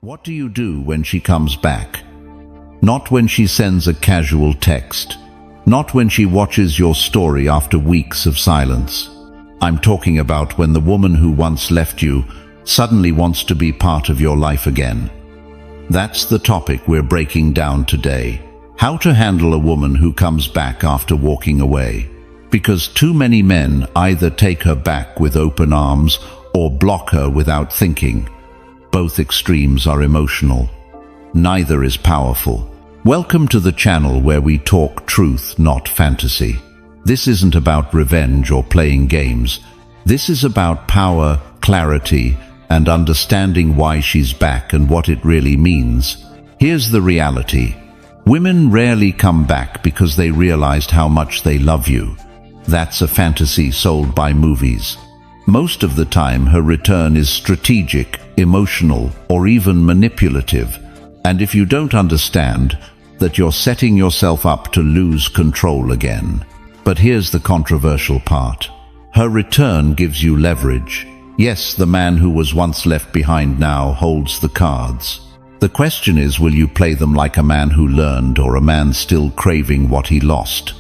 What do you do when she comes back? Not when she sends a casual text. Not when she watches your story after weeks of silence. I'm talking about when the woman who once left you suddenly wants to be part of your life again. That's the topic we're breaking down today. How to handle a woman who comes back after walking away. Because too many men either take her back with open arms or block her without thinking. Both extremes are emotional. Neither is powerful. Welcome to the channel where we talk truth, not fantasy. This isn't about revenge or playing games. This is about power, clarity, and understanding why she's back and what it really means. Here's the reality. Women rarely come back because they realized how much they love you. That's a fantasy sold by movies. Most of the time, her return is strategic, emotional, or even manipulative. And if you don't understand, that you're setting yourself up to lose control again. But here's the controversial part. Her return gives you leverage. Yes, the man who was once left behind now holds the cards. The question is, will you play them like a man who learned or a man still craving what he lost?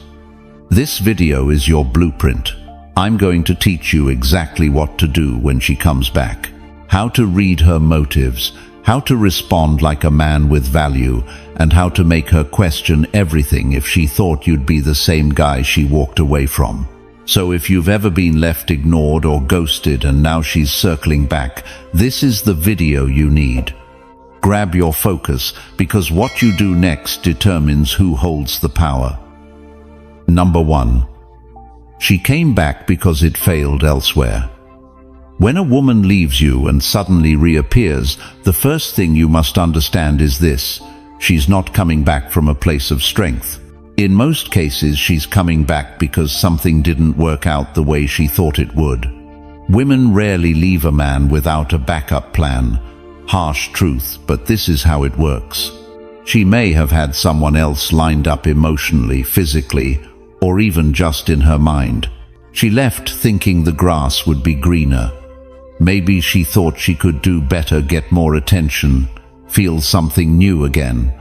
This video is your blueprint. I'm going to teach you exactly what to do when she comes back. How to read her motives, how to respond like a man with value, and how to make her question everything if she thought you'd be the same guy she walked away from. So if you've ever been left ignored or ghosted and now she's circling back, this is the video you need. Grab your focus, because what you do next determines who holds the power. Number 1. She came back because it failed elsewhere. When a woman leaves you and suddenly reappears, the first thing you must understand is this: she's not coming back from a place of strength. In most cases, she's coming back because something didn't work out the way she thought it would. Women rarely leave a man without a backup plan. Harsh truth, but this is how it works. She may have had someone else lined up emotionally, physically, or even just in her mind. She left thinking the grass would be greener. Maybe she thought she could do better, get more attention, feel something new again.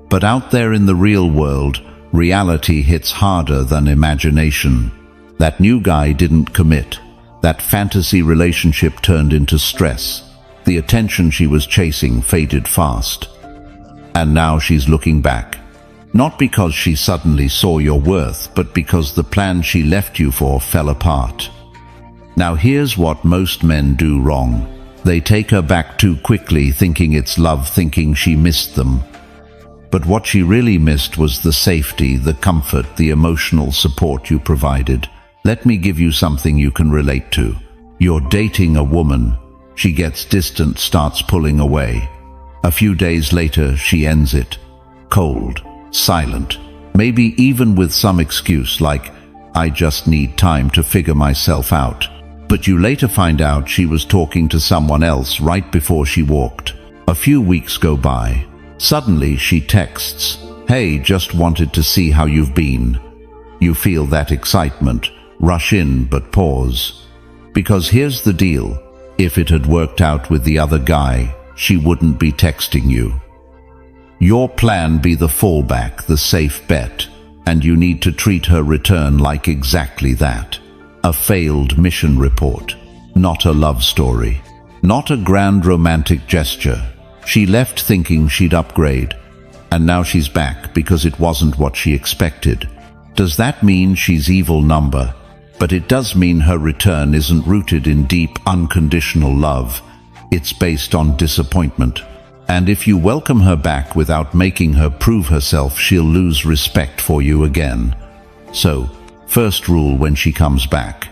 But out there in the real world, reality hits harder than imagination. That new guy didn't commit. That fantasy relationship turned into stress. The attention she was chasing faded fast. And now she's looking back. Not because she suddenly saw your worth, but because the plan she left you for fell apart. Now here's what most men do wrong. They take her back too quickly, thinking it's love, thinking she missed them. But what she really missed was the safety, the comfort, the emotional support you provided. Let me give you something you can relate to. You're dating a woman. She gets distant, starts pulling away. A few days later, she ends it. Cold. Silent, maybe even with some excuse like, "I just need time to figure myself out." But you later find out she was talking to someone else right before she walked. A few weeks go by. Suddenly she texts, "Hey, just wanted to see how you've been." You feel that excitement, rush in but pause. Because here's the deal, if it had worked out with the other guy, she wouldn't be texting you. Your plan be the fallback, the safe bet, and you need to treat her return like exactly that. A failed mission report, not a love story, not a grand romantic gesture. She left thinking she'd upgrade, and now she's back because it wasn't what she expected. Does that mean she's evil? Number? But it does mean her return isn't rooted in deep, unconditional love. It's based on disappointment. And if you welcome her back without making her prove herself, she'll lose respect for you again. So, first rule when she comes back.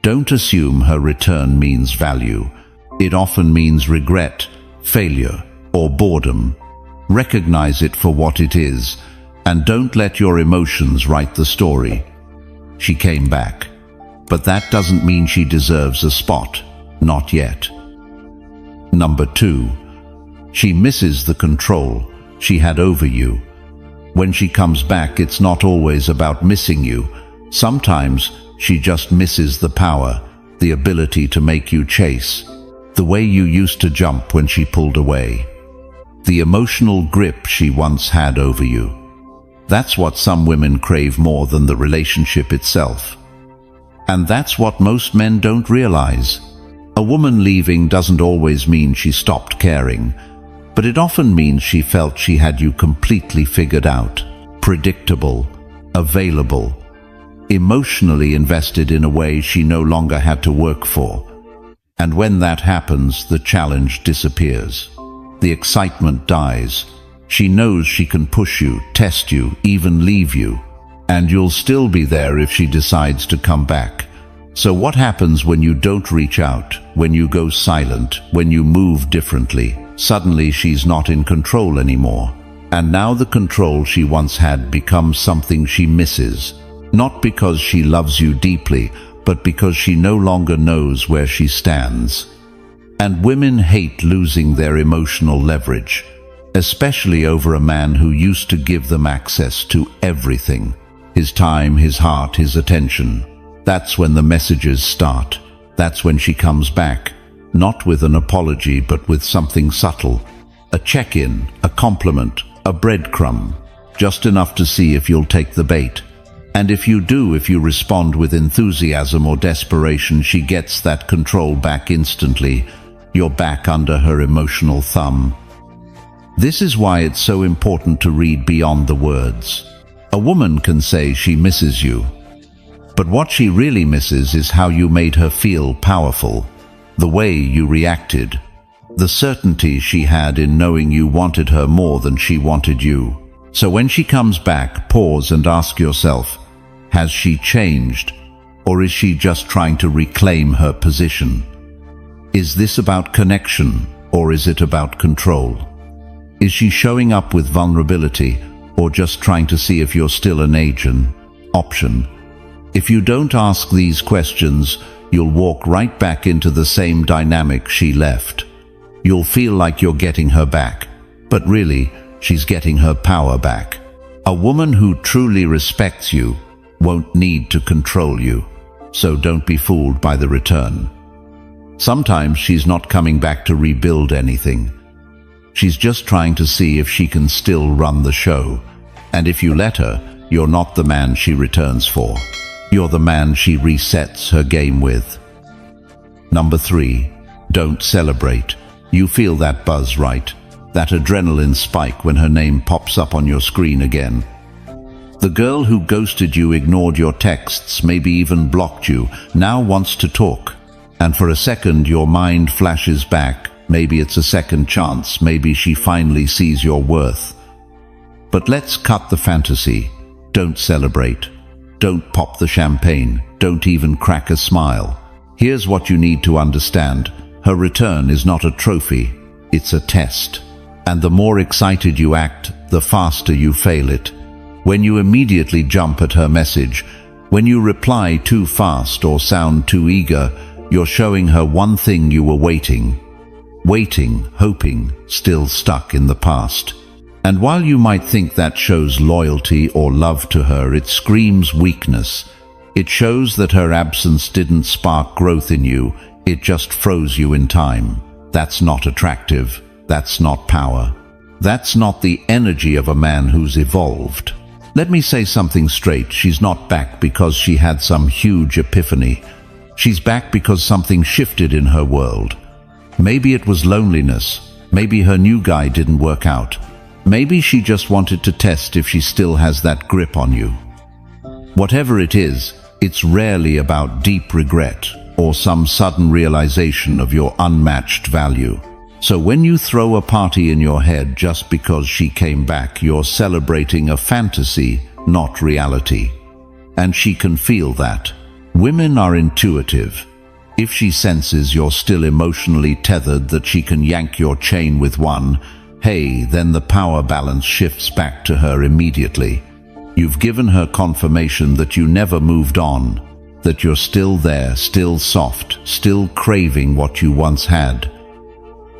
Don't assume her return means value. It often means regret, failure, or boredom. Recognize it for what it is, and don't let your emotions write the story. She came back, but that doesn't mean she deserves a spot. Not yet. Number 2. She misses the control she had over you. When she comes back, it's not always about missing you. Sometimes she just misses the power, the ability to make you chase. The way you used to jump when she pulled away. The emotional grip she once had over you. That's what some women crave more than the relationship itself. And that's what most men don't realize. A woman leaving doesn't always mean she stopped caring, but it often means she felt she had you completely figured out, predictable, available, emotionally invested in a way she no longer had to work for. And when that happens, the challenge disappears. The excitement dies. She knows she can push you, test you, even leave you. And you'll still be there if she decides to come back. So what happens when you don't reach out, when you go silent, when you move differently? Suddenly she's not in control anymore. And now the control she once had becomes something she misses. Not because she loves you deeply, but because she no longer knows where she stands. And women hate losing their emotional leverage, especially over a man who used to give them access to everything. His time, his heart, his attention. That's when the messages start. That's when she comes back, not with an apology but with something subtle. A check-in, a compliment, a breadcrumb, just enough to see if you'll take the bait. And if you do, if you respond with enthusiasm or desperation, she gets that control back instantly. You're back under her emotional thumb. This is why it's so important to read beyond the words. A woman can say she misses you, but what she really misses is how you made her feel powerful, the way you reacted, the certainty she had in knowing you wanted her more than she wanted you. So when she comes back, pause and ask yourself, has she changed, or is she just trying to reclaim her position? Is this about connection, or is it about control? Is she showing up with vulnerability, or just trying to see if you're still an option? If you don't ask these questions, you'll walk right back into the same dynamic she left. You'll feel like you're getting her back, but really, she's getting her power back. A woman who truly respects you won't need to control you, so don't be fooled by the return. Sometimes she's not coming back to rebuild anything. She's just trying to see if she can still run the show. And if you let her, you're not the man she returns for. You're the man she resets her game with. Number 3, don't celebrate. You feel that buzz, right? That adrenaline spike when her name pops up on your screen again. The girl who ghosted you, ignored your texts, maybe even blocked you, now wants to talk. And for a second your mind flashes back. Maybe it's a second chance, maybe she finally sees your worth. But let's cut the fantasy. Don't celebrate. Don't pop the champagne. Don't even crack a smile. Here's what you need to understand. Her return is not a trophy, it's a test. And the more excited you act, the faster you fail it. When you immediately jump at her message, when you reply too fast or sound too eager, you're showing her one thing you were waiting, hoping, still stuck in the past. And while you might think that shows loyalty or love to her, it screams weakness. It shows that her absence didn't spark growth in you, it just froze you in time. That's not attractive. That's not power. That's not the energy of a man who's evolved. Let me say something straight. She's not back because she had some huge epiphany. She's back because something shifted in her world. Maybe it was loneliness. Maybe her new guy didn't work out. Maybe she just wanted to test if she still has that grip on you. Whatever it is, it's rarely about deep regret or some sudden realization of your unmatched value. So when you throw a party in your head just because she came back, you're celebrating a fantasy, not reality. And she can feel that. Women are intuitive. If she senses you're still emotionally tethered, that she can yank your chain with one, hey, then the power balance shifts back to her immediately. You've given her confirmation that you never moved on, that you're still there, still soft, still craving what you once had.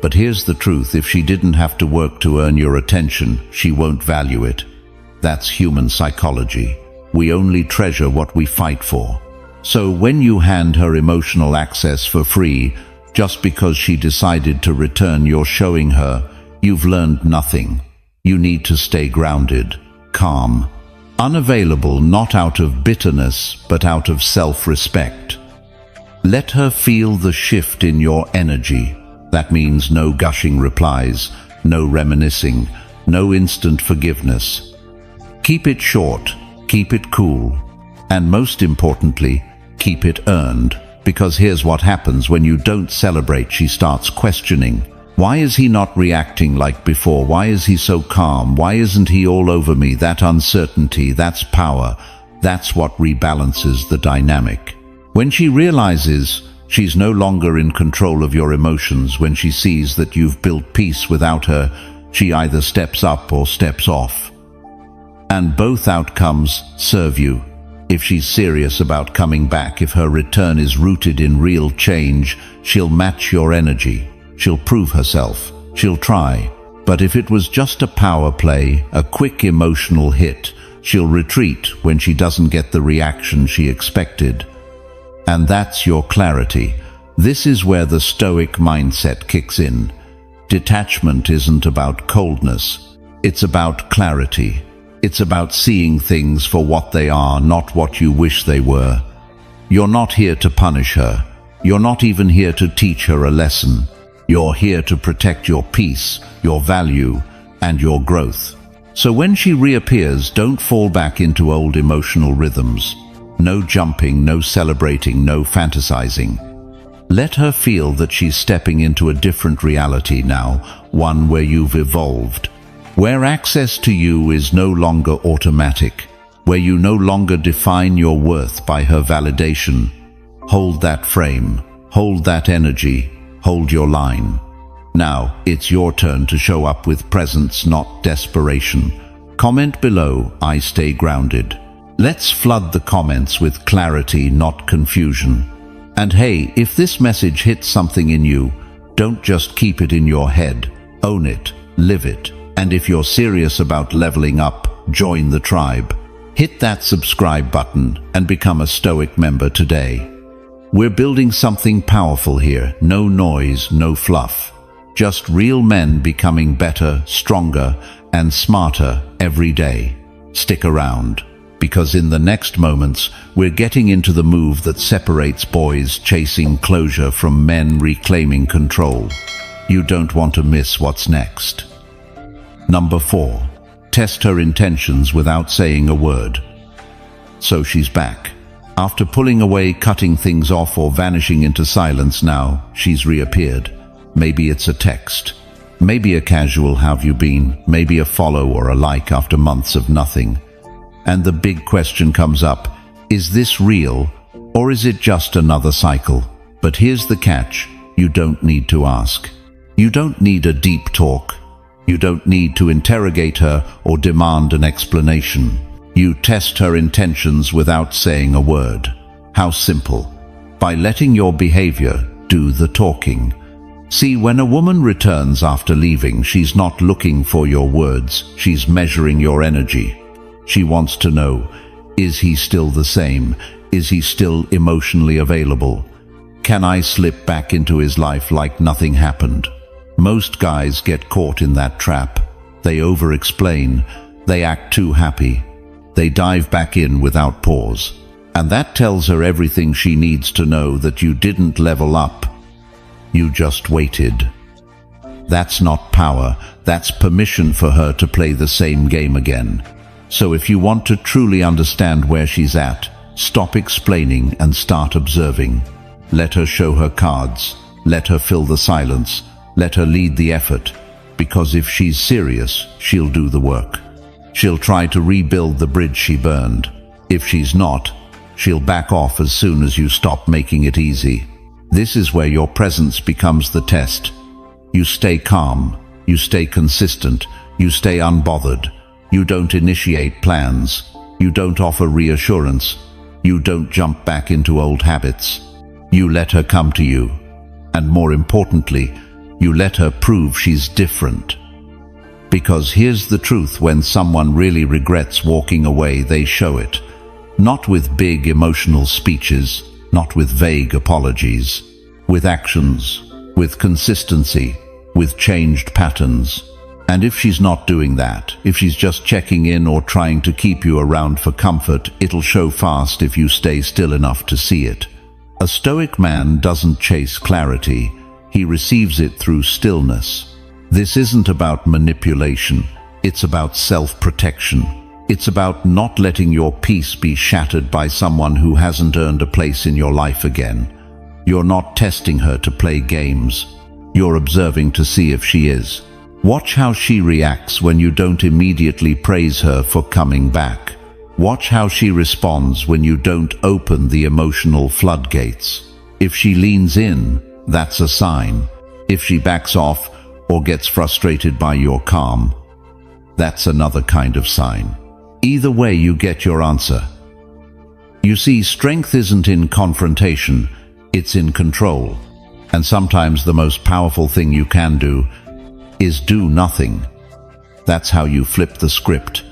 But here's the truth, if she didn't have to work to earn your attention, she won't value it. That's human psychology. We only treasure what we fight for. So when you hand her emotional access for free, Just because she decided to return, you're showing her you've learned nothing. You need to stay grounded, calm, unavailable, not out of bitterness, but out of self-respect. Let her feel the shift in your energy. That means no gushing replies, no reminiscing, no instant forgiveness. Keep it short, keep it cool, and most importantly, keep it earned. Because here's what happens when you don't celebrate. She starts questioning. Why is he not reacting like before? Why is he so calm? Why isn't he all over me? That uncertainty, that's power. That's what rebalances the dynamic. When she realizes she's no longer in control of your emotions, when she sees that you've built peace without her, she either steps up or steps off. And both outcomes serve you. If she's serious about coming back, if her return is rooted in real change, she'll match your energy. She'll prove herself. She'll try. But if it was just a power play, a quick emotional hit, she'll retreat when she doesn't get the reaction she expected. And that's your clarity. This is where the stoic mindset kicks in. Detachment isn't about coldness. It's about clarity. It's about seeing things for what they are, not what you wish they were. You're not here to punish her. You're not even here to teach her a lesson. You're here to protect your peace, your value, and your growth. So when she reappears, don't fall back into old emotional rhythms. No jumping, no celebrating, no fantasizing. Let her feel that she's stepping into a different reality now, one where you've evolved, where access to you is no longer automatic, where you no longer define your worth by her validation. Hold that frame, hold that energy, hold your line. Now, it's your turn to show up with presence, not desperation. Comment below, I stay grounded. Let's flood the comments with clarity, not confusion. And hey, if this message hits something in you, don't just keep it in your head. Own it, live it. And if you're serious about leveling up, join the tribe. Hit that subscribe button and become a Stoic member today. We're building something powerful here. No noise, no fluff. Just real men becoming better, stronger, and smarter every day. Stick around, because in the next moments, we're getting into the move that separates boys chasing closure from men reclaiming control. You don't want to miss what's next. Number 4. Test her intentions without saying a word. So she's back. After pulling away, cutting things off, or vanishing into silence, now she's reappeared. Maybe it's a text. Maybe a casual "how've you been?" Maybe a follow or a like after months of nothing. And the big question comes up, is this real, or is it just another cycle? But here's the catch, you don't need to ask. You don't need a deep talk. You don't need to interrogate her or demand an explanation. You test her intentions without saying a word. How simple. By letting your behavior do the talking. See, when a woman returns after leaving, she's not looking for your words, she's measuring your energy. She wants to know, is he still the same? Is he still emotionally available? Can I slip back into his life like nothing happened? Most guys get caught in that trap. They over-explain, they act too happy, they dive back in without pause. And that tells her everything she needs to know, that you didn't level up. You just waited. That's not power, that's permission for her to play the same game again. So if you want to truly understand where she's at, stop explaining and start observing. Let her show her cards, let her fill the silence, let her lead the effort. Because if she's serious, she'll do the work. She'll try to rebuild the bridge she burned. If she's not, she'll back off as soon as you stop making it easy. This is where your presence becomes the test. You stay calm, you stay consistent, you stay unbothered. You don't initiate plans, you don't offer reassurance, you don't jump back into old habits. You let her come to you, and more importantly, you let her prove she's different. Because here's the truth, when someone really regrets walking away, they show it. Not with big emotional speeches, not with vague apologies, with actions, with consistency, with changed patterns. And if she's not doing that, if she's just checking in or trying to keep you around for comfort, it'll show fast if you stay still enough to see it. A stoic man doesn't chase clarity, he receives it through stillness. This isn't about manipulation, it's about self-protection. It's about not letting your peace be shattered by someone who hasn't earned a place in your life again. You're not testing her to play games. You're observing to see if she is. Watch how she reacts when you don't immediately praise her for coming back. Watch how she responds when you don't open the emotional floodgates. If she leans in, that's a sign. If she backs off or gets frustrated by your calm, that's another kind of sign. Either way, you get your answer. You see, strength isn't in confrontation, it's in control. And sometimes the most powerful thing you can do is do nothing. That's how you flip the script.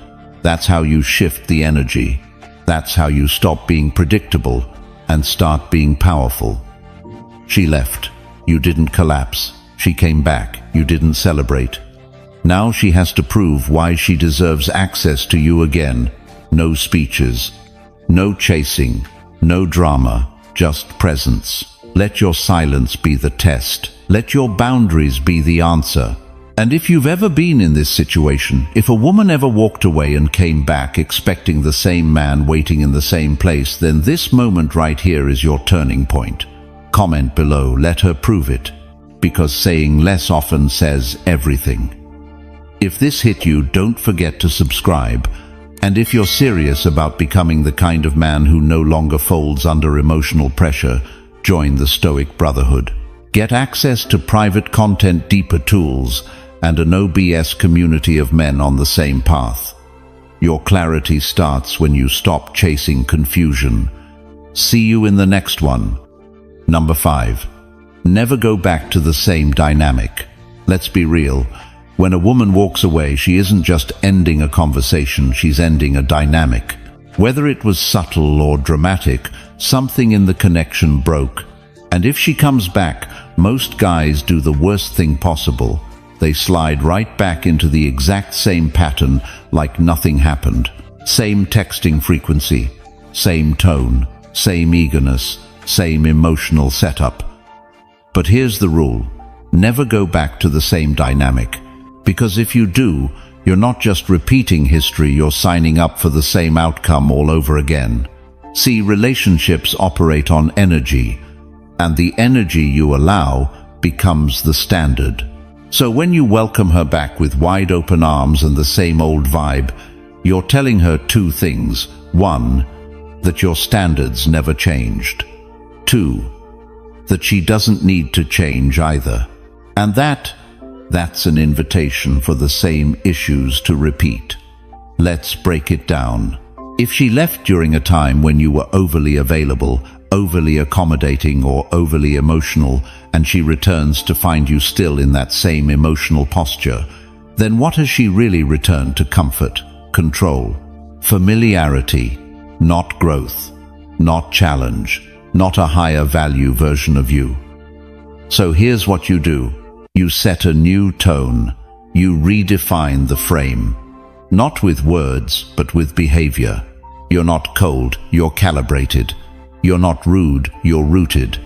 That's how you shift the energy. That's how you stop being predictable and start being powerful. She left. You didn't collapse. She came back. You didn't celebrate. Now she has to prove why she deserves access to you again. No speeches, no chasing, no drama, just presence. Let your silence be the test. Let your boundaries be the answer. And if you've ever been in this situation, if a woman ever walked away and came back expecting the same man waiting in the same place, then this moment right here is your turning point. Comment below, let her prove it, because saying less often says everything. If this hit you, don't forget to subscribe. And if you're serious about becoming the kind of man who no longer folds under emotional pressure, join the Stoic Brotherhood. Get access to private content, deeper tools, and a no BS community of men on the same path. Your clarity starts when you stop chasing confusion. See you in the next one. Number 5. Never go back to the same dynamic. Let's be real. When a woman walks away, she isn't just ending a conversation, she's ending a dynamic. Whether it was subtle or dramatic, something in the connection broke. And if she comes back, most guys do the worst thing possible. They slide right back into the exact same pattern like nothing happened. Same texting frequency, same tone, same eagerness, same emotional setup. But here's the rule. Never go back to the same dynamic. Because if you do, you're not just repeating history, you're signing up for the same outcome all over again. See, relationships operate on energy, and the energy you allow becomes the standard. So when you welcome her back with wide open arms and the same old vibe, you're telling her two things. 1, that your standards never changed. 2, that she doesn't need to change either. And that's an invitation for the same issues to repeat. Let's break it down. If she left during a time when you were overly available, overly accommodating, or overly emotional, and she returns to find you still in that same emotional posture, then what has she really returned to? Comfort, control, familiarity, not growth, not challenge, not a higher value version of you. So here's what you do. You set a new tone. You redefine the frame. Not with words, but with behavior. You're not cold, you're calibrated. You're not rude, you're rooted.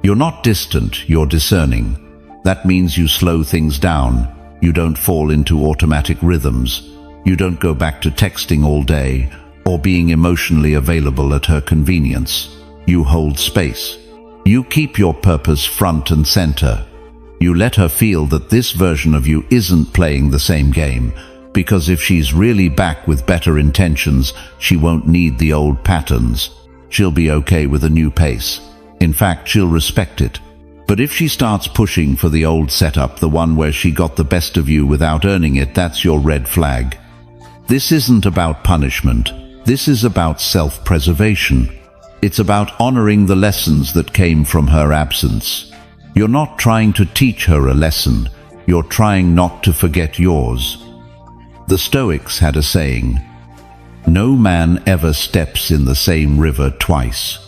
You're not distant, you're discerning. That means you slow things down. You don't fall into automatic rhythms. You don't go back to texting all day or being emotionally available at her convenience. You hold space. You keep your purpose front and center. You let her feel that this version of you isn't playing the same game, because if she's really back with better intentions, she won't need the old patterns. She'll be okay with a new pace. In fact, she'll respect it. But if she starts pushing for the old setup, the one where she got the best of you without earning it, that's your red flag. This isn't about punishment. This is about self-preservation. It's about honoring the lessons that came from her absence. You're not trying to teach her a lesson. You're trying not to forget yours. The Stoics had a saying, "No man ever steps in the same river twice,"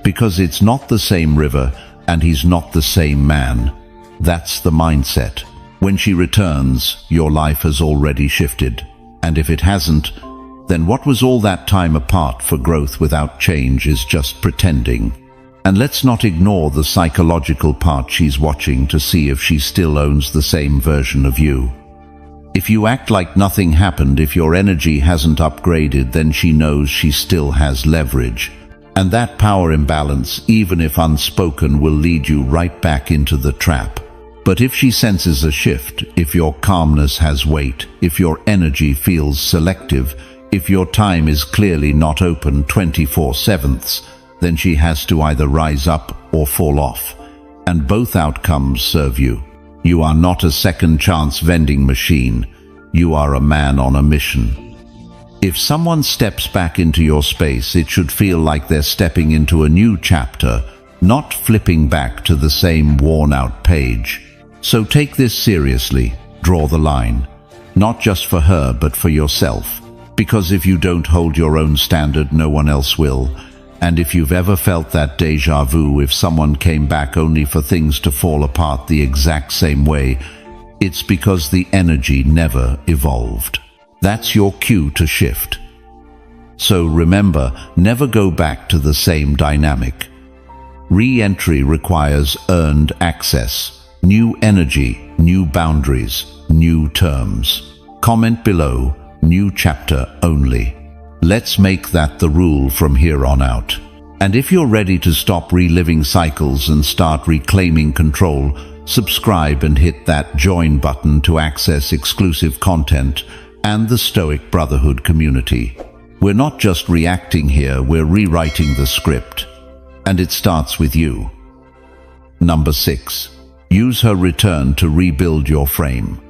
because it's not the same river and he's not the same man. That's the mindset. When she returns, your life has already shifted. And if it hasn't, then what was all that time apart for growth without change is just pretending. And let's not ignore the psychological part. She's watching to see if she still owns the same version of you. If you act like nothing happened, if your energy hasn't upgraded, then she knows she still has leverage. And that power imbalance, even if unspoken, will lead you right back into the trap. But if she senses a shift, if your calmness has weight, if your energy feels selective, if your time is clearly not open 24/7, then she has to either rise up or fall off. And both outcomes serve you. You are not a second chance vending machine. You are a man on a mission. If someone steps back into your space, it should feel like they're stepping into a new chapter, not flipping back to the same worn-out page. So take this seriously. Draw the line. Not just for her, but for yourself. Because if you don't hold your own standard, no one else will. And if you've ever felt that déjà vu, if someone came back only for things to fall apart the exact same way, it's because the energy never evolved. That's your cue to shift. So remember, never go back to the same dynamic. Re-entry requires earned access. New energy, new boundaries, new terms. Comment below, new chapter only. Let's make that the rule from here on out. And if you're ready to stop reliving cycles and start reclaiming control, subscribe and hit that join button to access exclusive content and the Stoic Brotherhood community. We're not just reacting here, we're rewriting the script. And it starts with you. Number 6. Use her return to rebuild your frame.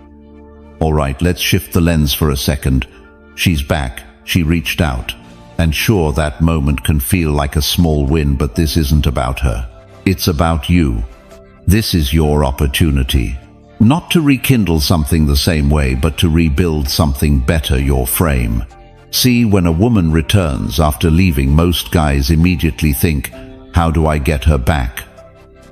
Alright, let's shift the lens for a second. She's back. She reached out. And sure, that moment can feel like a small win, but this isn't about her. It's about you. This is your opportunity. Not to rekindle something the same way, but to rebuild something better, your frame. See, when a woman returns after leaving, most guys immediately think, how do I get her back?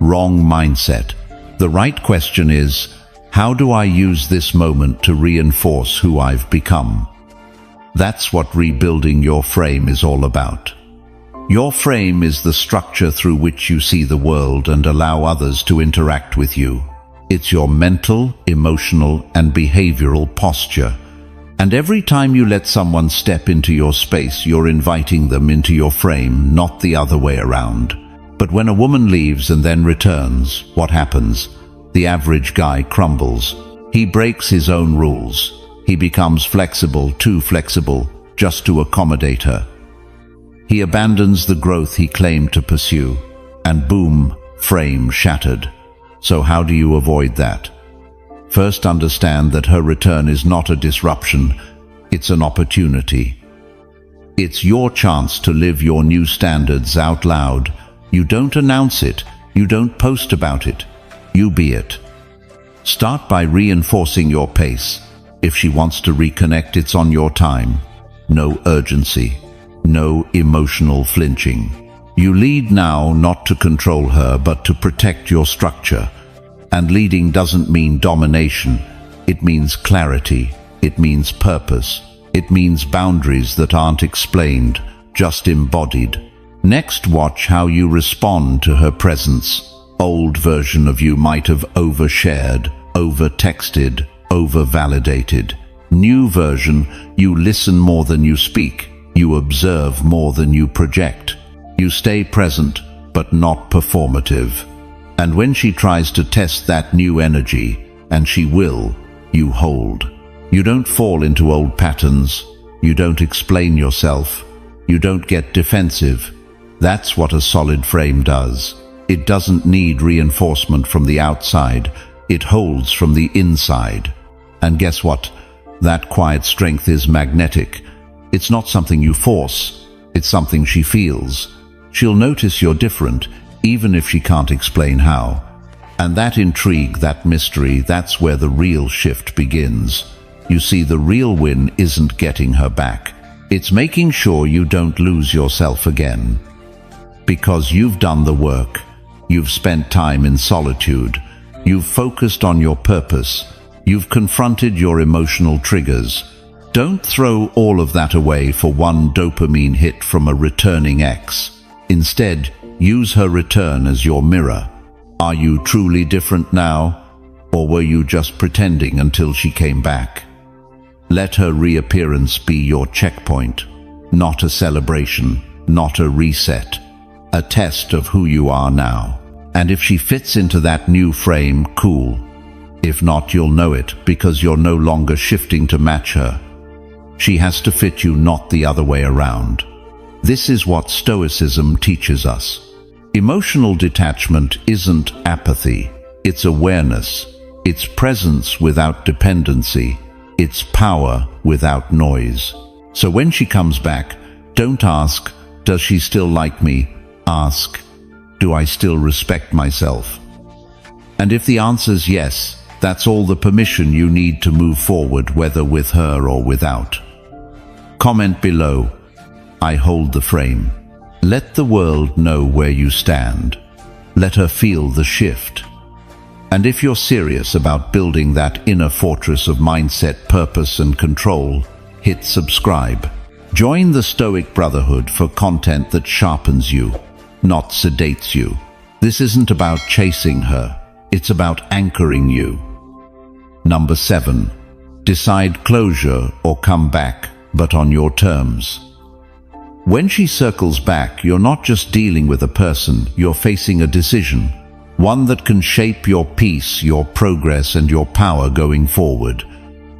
Wrong mindset. The right question is, how do I use this moment to reinforce who I've become? That's what rebuilding your frame is all about. Your frame is the structure through which you see the world and allow others to interact with you. It's your mental, emotional, and behavioral posture. And every time you let someone step into your space, you're inviting them into your frame, not the other way around. But when a woman leaves and then returns, what happens? The average guy crumbles. He breaks his own rules. He becomes flexible, too flexible, just to accommodate her. He abandons the growth he claimed to pursue, and boom, frame shattered. So how do you avoid that? First, understand that her return is not a disruption, it's an opportunity. It's your chance to live your new standards out loud. You don't announce it, you don't post about it, you be it. Start by reinforcing your pace. If she wants to reconnect, it's on your time. No urgency, no emotional flinching. You lead now, not to control her, but to protect your structure. And leading doesn't mean domination. It means clarity. It means purpose. It means boundaries that aren't explained, just embodied. Next, watch how you respond to her presence. Old version of you might have overshared, over-texted, over-validated. New version, you listen more than you speak. You observe more than you project. You stay present, but not performative. And when she tries to test that new energy, and she will, you hold. You don't fall into old patterns. You don't explain yourself. You don't get defensive. That's what a solid frame does. It doesn't need reinforcement from the outside. It holds from the inside. And guess what? That quiet strength is magnetic. It's not something you force. It's something she feels. She'll notice you're different, even if she can't explain how. And that intrigue, that mystery, that's where the real shift begins. You see, the real win isn't getting her back. It's making sure you don't lose yourself again. Because you've done the work. You've spent time in solitude. You've focused on your purpose. You've confronted your emotional triggers. Don't throw all of that away for one dopamine hit from a returning ex. Instead, use her return as your mirror. Are you truly different now? Or were you just pretending until she came back? Let her reappearance be your checkpoint, not a celebration, not a reset, a test of who you are now. And if she fits into that new frame, cool. If not, you'll know it because you're no longer shifting to match her. She has to fit you, not the other way around. This is what Stoicism teaches us. Emotional detachment isn't apathy, it's awareness. It's presence without dependency. It's power without noise. So when she comes back, don't ask, does she still like me? Ask, do I still respect myself? And if the answer's yes, that's all the permission you need to move forward, whether with her or without. Comment below, I hold the frame. Let the world know where you stand. Let her feel the shift. And if you're serious about building that inner fortress of mindset, purpose, and control, hit subscribe. Join the Stoic Brotherhood for content that sharpens you, not sedates you. This isn't about chasing her, it's about anchoring you. Number 7. Decide closure or come back, but on your terms. When she circles back, you're not just dealing with a person, you're facing a decision. One that can shape your peace, your progress, and your power going forward.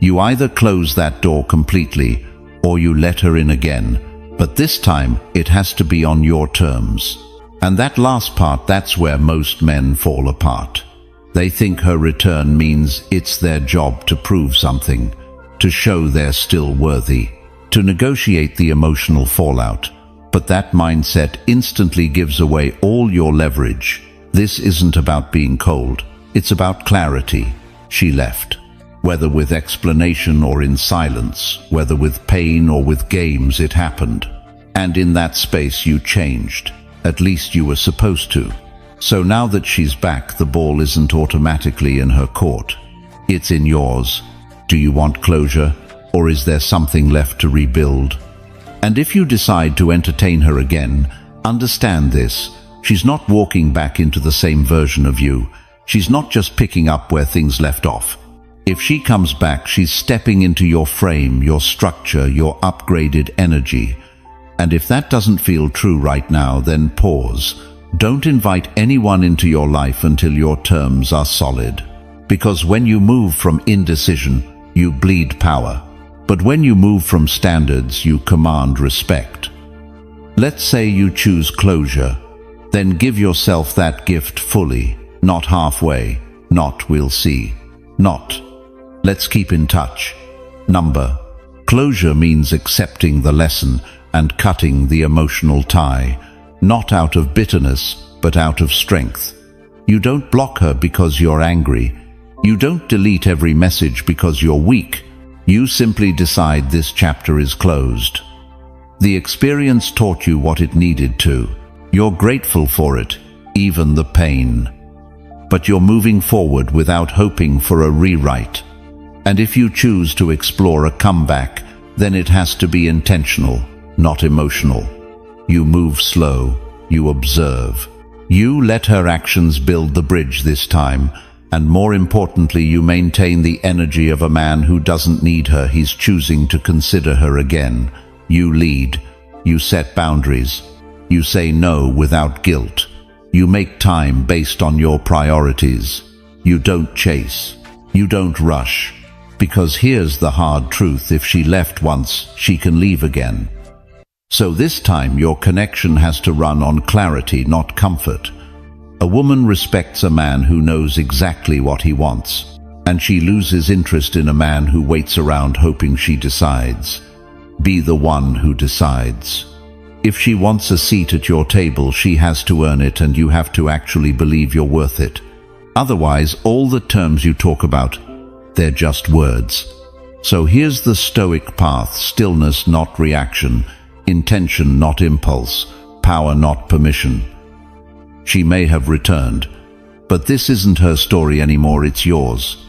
You either close that door completely, or you let her in again, but this time it has to be on your terms. And that last part, that's where most men fall apart. They think her return means it's their job to prove something, to show they're still worthy, to negotiate the emotional fallout. But that mindset instantly gives away all your leverage. This isn't about being cold, it's about clarity. She left. Whether with explanation or in silence, whether with pain or with games, it happened. And in that space you changed. At least you were supposed to. So now that she's back, the ball isn't automatically in her court. It's in yours. Do you want closure, or is there something left to rebuild? And if you decide to entertain her again, understand this. She's not walking back into the same version of you. She's not just picking up where things left off. If she comes back, she's stepping into your frame, your structure, your upgraded energy. And if that doesn't feel true right now, then pause. Don't invite anyone into your life until your terms are solid. Because when you move from indecision, you bleed power. But when you move from standards, you command respect. Let's say you choose closure. Then give yourself that gift fully, not halfway, not we'll see, not let's keep in touch. Number. Closure means accepting the lesson and cutting the emotional tie, not out of bitterness, but out of strength. You don't block her because you're angry. You don't delete every message because you're weak. You simply decide this chapter is closed. The experience taught you what it needed to. You're grateful for it, even the pain. But you're moving forward without hoping for a rewrite. And if you choose to explore a comeback, then it has to be intentional, not emotional. You move slow, you observe. You let her actions build the bridge this time, and more importantly, you maintain the energy of a man who doesn't need her, he's choosing to consider her again. You lead, you set boundaries, you say no without guilt. You make time based on your priorities. You don't chase, you don't rush. Because here's the hard truth, if she left once, she can leave again. So this time your connection has to run on clarity, not comfort. A woman respects a man who knows exactly what he wants, and she loses interest in a man who waits around hoping she decides. Be the one who decides. If she wants a seat at your table, she has to earn it, and you have to actually believe you're worth it. Otherwise, all the terms you talk about, they're just words. So here's the Stoic path: stillness, not reaction, intention, not impulse, power, not permission. She may have returned, But this isn't her story anymore, it's yours.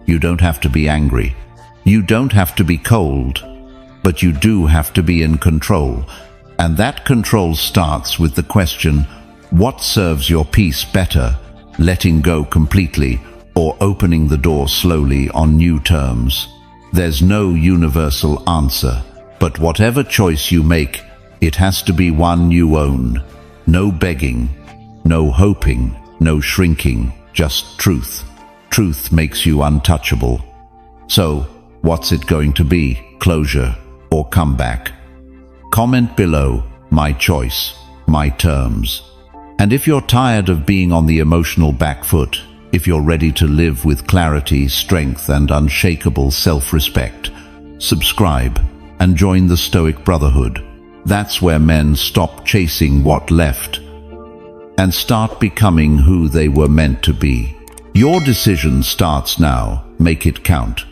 You don't have to be angry. You don't have to be cold. But you do have to be in control. And that control starts with the question, what serves your peace better? Letting go completely or opening the door slowly on new terms? There's no universal answer, but whatever choice you make, it has to be one you own. No begging, no hoping, no shrinking, just truth. Truth makes you untouchable. So, what's it going to be? Closure or comeback? Comment below, my choice, my terms. And if you're tired of being on the emotional back foot, if you're ready to live with clarity, strength, and unshakable self-respect, subscribe and join the Stoic Brotherhood. That's where men stop chasing what left and start becoming who they were meant to be. Your decision starts now. Make it count.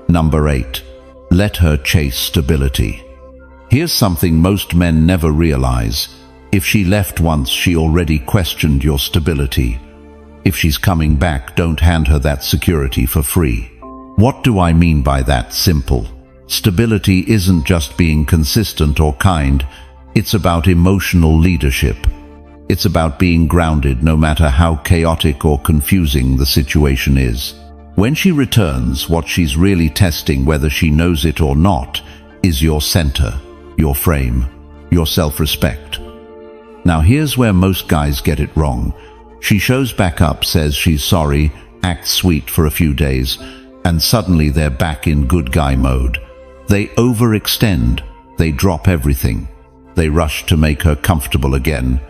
Number 8. Let her chase stability. Here's something most men never realize. If she left once, she already questioned your stability. If she's coming back, don't hand her that security for free. What do I mean by that? Simple. Stability isn't just being consistent or kind. It's about emotional leadership. It's about being grounded no matter how chaotic or confusing the situation is. When she returns, what she's really testing, whether she knows it or not, is your center, your frame, your self-respect. Now here's where most guys get it wrong. She shows back up, says she's sorry, acts sweet for a few days, and suddenly they're back in good guy mode. They overextend, they drop everything, they rush to make her comfortable again.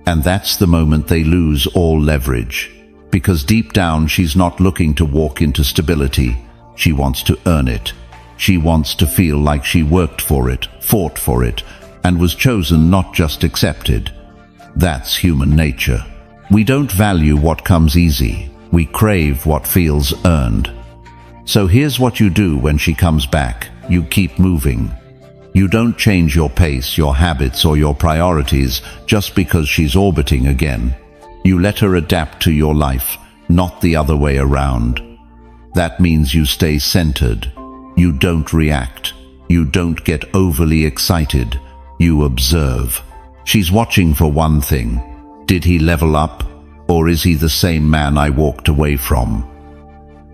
And that's the moment they lose all leverage. Because deep down, she's not looking to walk into stability. She wants to earn it. She wants to feel like she worked for it, fought for it, and was chosen, not just accepted. That's human nature. We don't value what comes easy. We crave what feels earned. So here's what you do when she comes back. You keep moving. You don't change your pace, your habits, or your priorities just because she's orbiting again. You let her adapt to your life, not the other way around. That means you stay centered. You don't react. You don't get overly excited. You observe. She's watching for one thing. Did he level up? Or is he the same man I walked away from?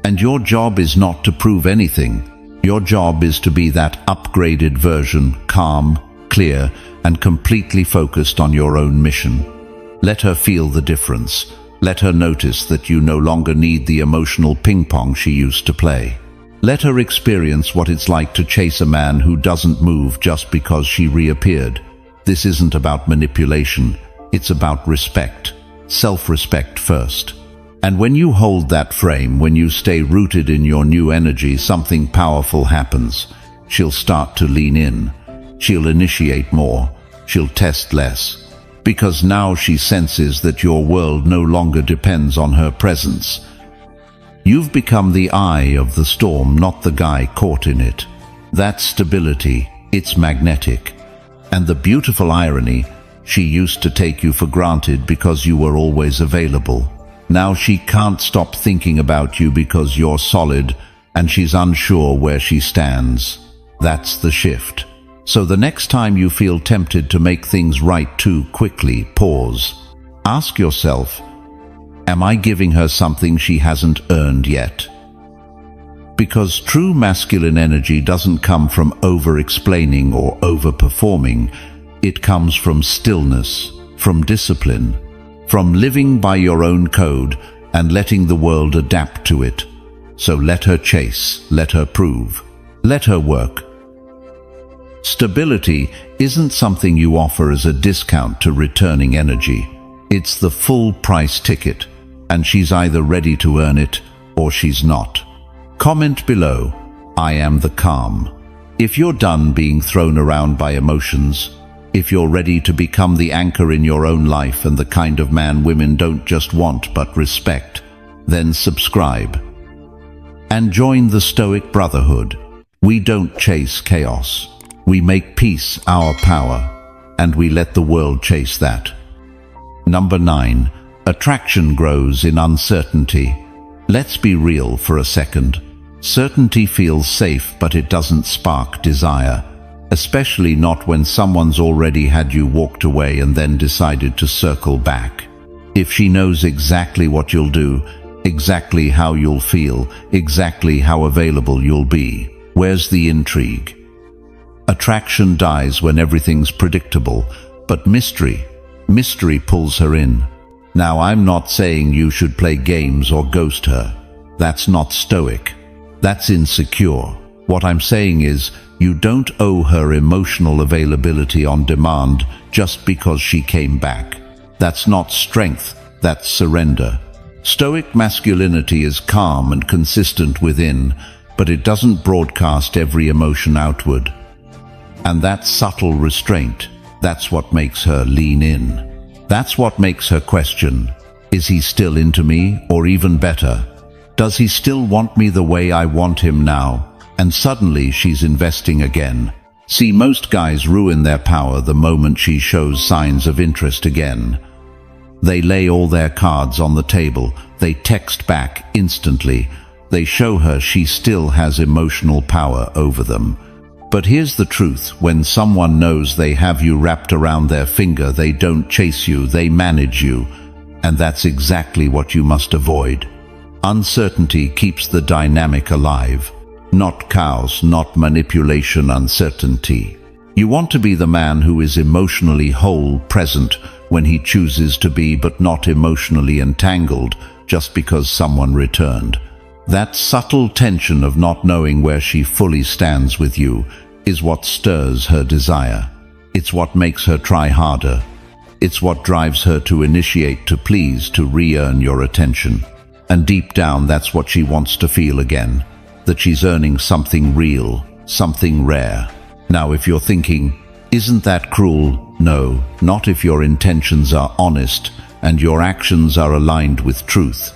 And your job is not to prove anything. Your job is to be that upgraded version, calm, clear, and completely focused on your own mission. Let her feel the difference. Let her notice that you no longer need the emotional ping-pong she used to play. Let her experience what it's like to chase a man who doesn't move just because she reappeared. This isn't about manipulation. It's about respect. Self-respect first. And when you hold that frame, when you stay rooted in your new energy, something powerful happens. She'll start to lean in. She'll initiate more. She'll test less. Because now she senses that your world no longer depends on her presence. You've become the eye of the storm, not the guy caught in it. That's stability. It's magnetic. And the beautiful irony, she used to take you for granted because you were always available. Now she can't stop thinking about you because you're solid, and she's unsure where she stands. That's the shift. So the next time you feel tempted to make things right too quickly, pause. Ask yourself, am I giving her something she hasn't earned yet? Because true masculine energy doesn't come from over-explaining or over-performing. It comes from stillness, from discipline, from living by your own code and letting the world adapt to it. So let her chase, let her prove, let her work. Stability isn't something you offer as a discount to returning energy. It's the full price ticket, and she's either ready to earn it or she's not. Comment below, I am the calm. If you're done being thrown around by emotions, if you're ready to become the anchor in your own life and the kind of man women don't just want but respect, then subscribe. And join the Stoic Brotherhood. We don't chase chaos. We make peace our power, and we let the world chase that. Number 9. Attraction grows in uncertainty. Let's be real for a second. Certainty feels safe, but it doesn't spark desire. Especially not when someone's already had you walked away and then decided to circle back. If she knows exactly what you'll do, exactly how you'll feel, exactly how available you'll be, where's the intrigue? Attraction dies when everything's predictable, but mystery pulls her in. Now, I'm not saying you should play games or ghost her. That's not stoic. That's insecure. What I'm saying is, you don't owe her emotional availability on demand just because she came back. That's not strength, that's surrender. Stoic masculinity is calm and consistent within, but it doesn't broadcast every emotion outward. And that subtle restraint, that's what makes her lean in. That's what makes her question, is he still into me, or even better, does he still want me the way I want him now? And suddenly she's investing again. See, most guys ruin their power the moment she shows signs of interest again. They lay all their cards on the table, they text back instantly, they show her she still has emotional power over them. But here's the truth, when someone knows they have you wrapped around their finger, they don't chase you, they manage you. And that's exactly what you must avoid. Uncertainty keeps the dynamic alive. Not chaos, not manipulation, uncertainty. You want to be the man who is emotionally whole, present when he chooses to be, but not emotionally entangled just because someone returned. That subtle tension of not knowing where she fully stands with you is what stirs her desire. It's what makes her try harder. It's what drives her to initiate, to please, to re-earn your attention. And deep down, that's what she wants to feel again. That she's earning something real, something rare. Now, if you're thinking, isn't that cruel? No, not if your intentions are honest and your actions are aligned with truth.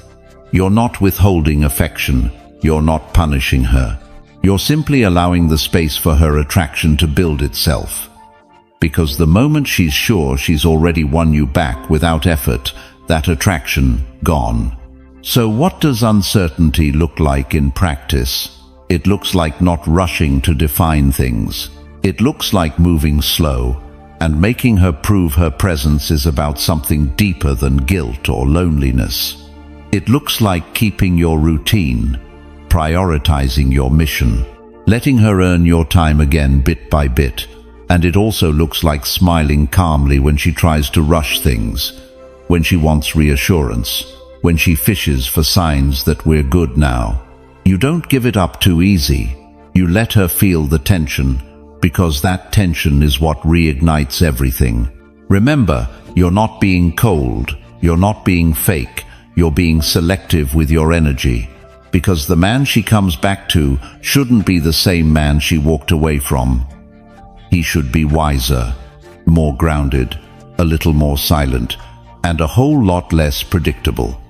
You're not withholding affection. You're not punishing her. You're simply allowing the space for her attraction to build itself. Because the moment she's sure she's already won you back without effort, that attraction gone. So what does uncertainty look like in practice? It looks like not rushing to define things. It looks like moving slow and making her prove her presence is about something deeper than guilt or loneliness. It looks like keeping your routine, prioritizing your mission, letting her earn your time again bit by bit. And it also looks like smiling calmly when she tries to rush things, when she wants reassurance, when she fishes for signs that we're good now. You don't give it up too easy. You let her feel the tension, because that tension is what reignites everything. Remember, you're not being cold, you're not being fake, you're being selective with your energy. Because the man she comes back to shouldn't be the same man she walked away from. He should be wiser, more grounded, a little more silent, and a whole lot less predictable.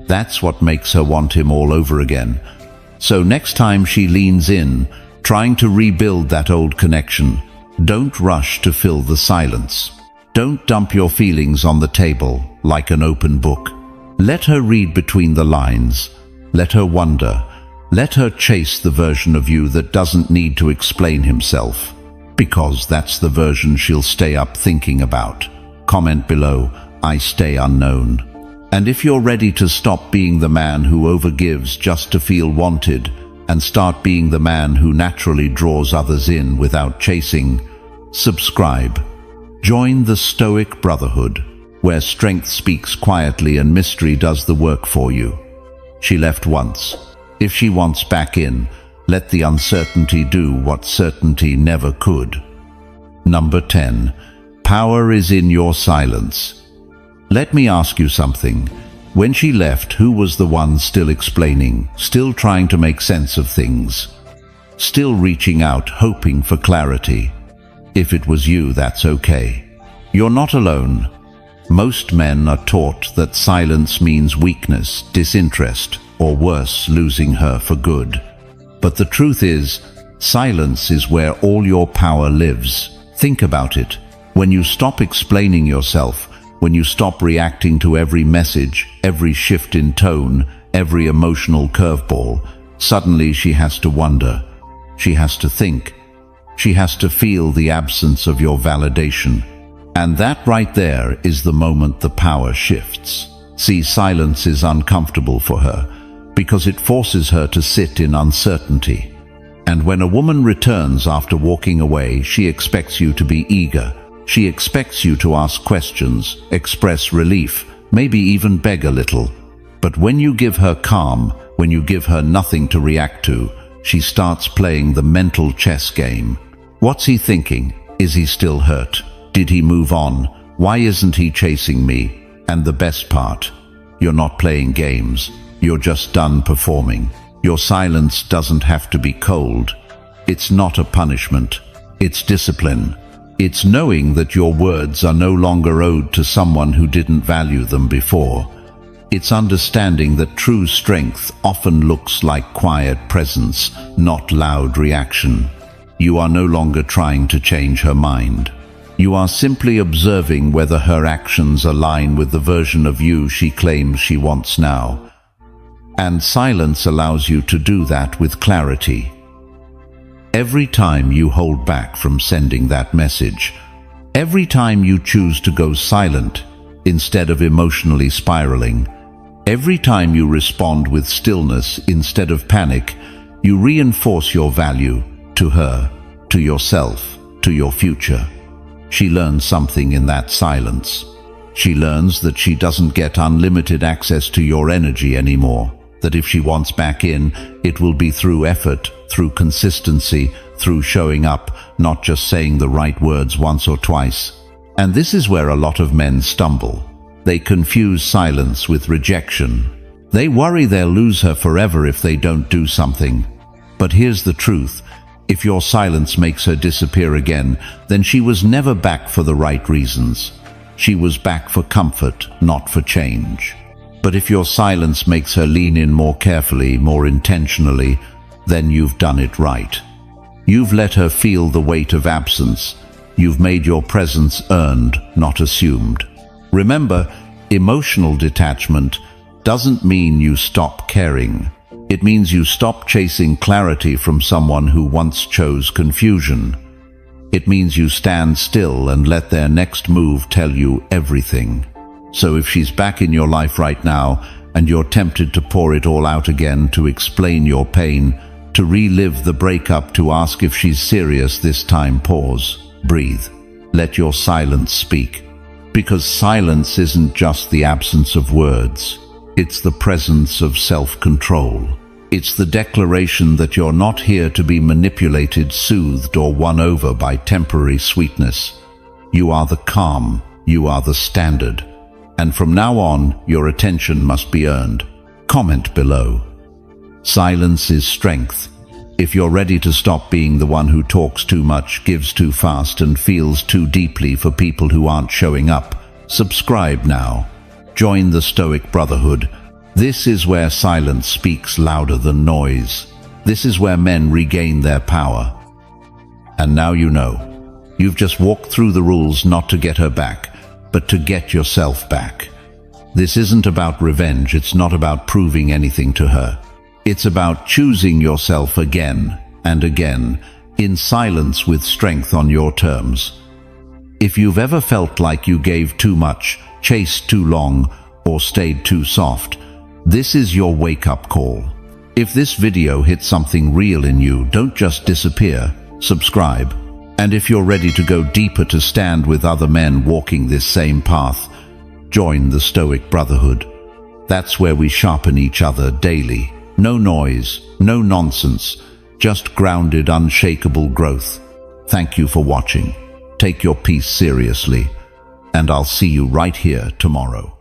That's what makes her want him all over again. So next time she leans in, trying to rebuild that old connection, don't rush to fill the silence. Don't dump your feelings on the table like an open book. Let her read between the lines. Let her wonder. Let her chase the version of you that doesn't need to explain himself. Because that's the version she'll stay up thinking about. Comment below, I stay unknown. And if you're ready to stop being the man who overgives just to feel wanted and start being the man who naturally draws others in without chasing, subscribe. Join the Stoic Brotherhood, where strength speaks quietly and mystery does the work for you. She left once. If she wants back in, let the uncertainty do what certainty never could. Number 10. Power is in your silence. Let me ask you something. When she left, who was the one still explaining, still trying to make sense of things, still reaching out, hoping for clarity? If it was you, that's okay. You're not alone. Most men are taught that silence means weakness, disinterest, or worse, losing her for good. But the truth is, silence is where all your power lives. Think about it. When you stop explaining yourself, when you stop reacting to every message, every shift in tone, every emotional curveball, suddenly she has to wonder. She has to think. She has to feel the absence of your validation. And that right there is the moment the power shifts. See, silence is uncomfortable for her because it forces her to sit in uncertainty. And when a woman returns after walking away, she expects you to be eager. She expects you to ask questions, express relief, maybe even beg a little. But when you give her calm, when you give her nothing to react to, she starts playing the mental chess game. What's he thinking? Is he still hurt? Did he move on? Why isn't he chasing me? And the best part, you're not playing games. You're just done performing. Your silence doesn't have to be cold. It's not a punishment. It's discipline. It's knowing that your words are no longer owed to someone who didn't value them before. It's understanding that true strength often looks like quiet presence, not loud reaction. You are no longer trying to change her mind. You are simply observing whether her actions align with the version of you she claims she wants now. And silence allows you to do that with clarity. Every time you hold back from sending that message, every time you choose to go silent instead of emotionally spiraling, every time you respond with stillness instead of panic, you reinforce your value to her, to yourself, to your future. She learns something in that silence. She learns that she doesn't get unlimited access to your energy anymore. That if she wants back in, it will be through effort, through consistency, through showing up, not just saying the right words once or twice. And this is where a lot of men stumble. They confuse silence with rejection. They worry they'll lose her forever if they don't do something. But here's the truth. If your silence makes her disappear again, then she was never back for the right reasons. She was back for comfort, not for change. But if your silence makes her lean in more carefully, more intentionally, then you've done it right. You've let her feel the weight of absence. You've made your presence earned, not assumed. Remember, emotional detachment doesn't mean you stop caring. It means you stop chasing clarity from someone who once chose confusion. It means you stand still and let their next move tell you everything. So if she's back in your life right now, and you're tempted to pour it all out again, to explain your pain, to relive the breakup, to ask if she's serious this time, pause, breathe, let your silence speak. Because silence isn't just the absence of words, it's the presence of self-control. It's the declaration that you're not here to be manipulated, soothed, or won over by temporary sweetness. You are the calm, you are the standard. And from now on, your attention must be earned. Comment below. Silence is strength. If you're ready to stop being the one who talks too much, gives too fast, and feels too deeply for people who aren't showing up, subscribe now. Join the Stoic Brotherhood. This is where silence speaks louder than noise. This is where men regain their power. And now you know. You've just walked through the rules not to get her back, but to get yourself back. This isn't about revenge. It's not about proving anything to her. It's about choosing yourself again and again, in silence with strength on your terms. If you've ever felt like you gave too much, chased too long, or stayed too soft, this is your wake-up call. If this video hit something real in you, don't just disappear. Subscribe. And if you're ready to go deeper, to stand with other men walking this same path, join the Stoic Brotherhood. That's where we sharpen each other daily. No noise, no nonsense, just grounded, unshakable growth. Thank you for watching. Take your peace seriously, and I'll see you right here tomorrow.